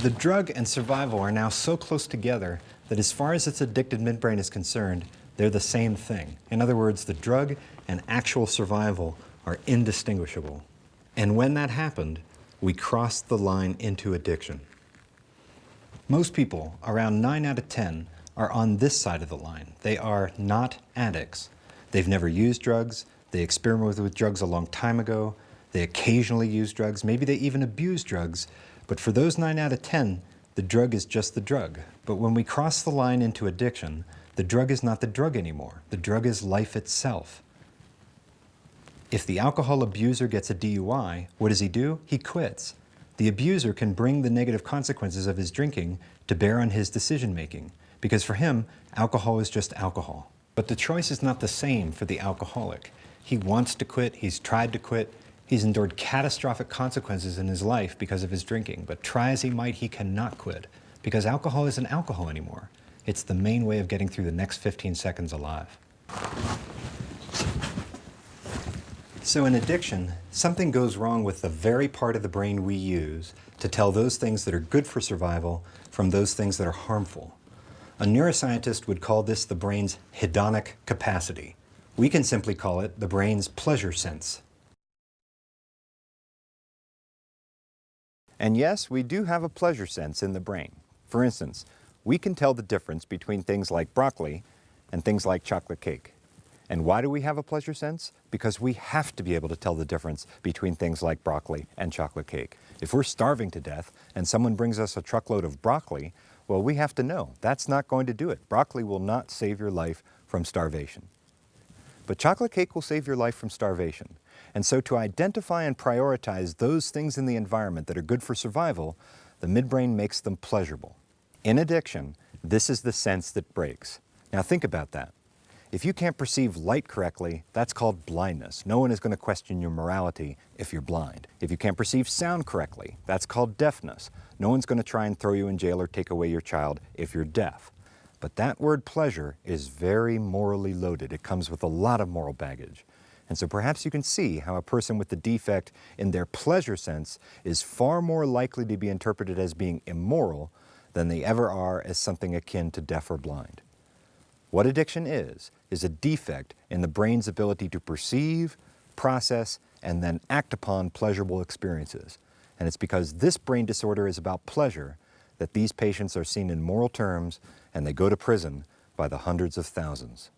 The drug and survival are now so close together that as far as its addicted midbrain is concerned, they're the same thing. In other words, the drug and actual survival are indistinguishable. And when that happened, we crossed the line into addiction. Most people, around 9 out of 10, are on this side of the line. They are not addicts. They've never used drugs. They experimented with drugs a long time ago. They occasionally use drugs. Maybe they even abuse drugs. But for those 9 out of 10, the drug is just the drug. But when we cross the line into addiction, the drug is not the drug anymore. The drug is life itself. If the alcohol abuser gets a DUI, what does he do? He quits. The abuser can bring the negative consequences of his drinking to bear on his decision-making, because for him, alcohol is just alcohol. But the choice is not the same for the alcoholic. He wants to quit, he's tried to quit, he's endured catastrophic consequences in his life because of his drinking, but try as he might, he cannot quit, because alcohol isn't alcohol anymore. It's the main way of getting through the next 15 seconds alive. So in addiction, something goes wrong with the very part of the brain we use to tell those things that are good for survival from those things that are harmful. A neuroscientist would call this the brain's hedonic capacity. We can simply call it the brain's pleasure sense. And yes, we do have a pleasure sense in the brain. For instance, we can tell the difference between things like broccoli and things like chocolate cake. And why do we have a pleasure sense? Because we have to be able to tell the difference between things like broccoli and chocolate cake. If we're starving to death and someone brings us a truckload of broccoli, well, we have to know that's not going to do it. Broccoli will not save your life from starvation. But chocolate cake will save your life from starvation. And so to identify and prioritize those things in the environment that are good for survival, the midbrain makes them pleasurable. In addiction, this is the sense that breaks. Now think about that. If you can't perceive light correctly, that's called blindness. No one is going to question your morality if you're blind. If you can't perceive sound correctly, that's called deafness. No one's going to try and throw you in jail or take away your child if you're deaf. But that word pleasure is very morally loaded. It comes with a lot of moral baggage. And so perhaps you can see how a person with the defect in their pleasure sense is far more likely to be interpreted as being immoral than they ever are as something akin to deaf or blind. What addiction is a defect in the brain's ability to perceive, process, and then act upon pleasurable experiences. And it's because this brain disorder is about pleasure that these patients are seen in moral terms and they go to prison by the hundreds of thousands.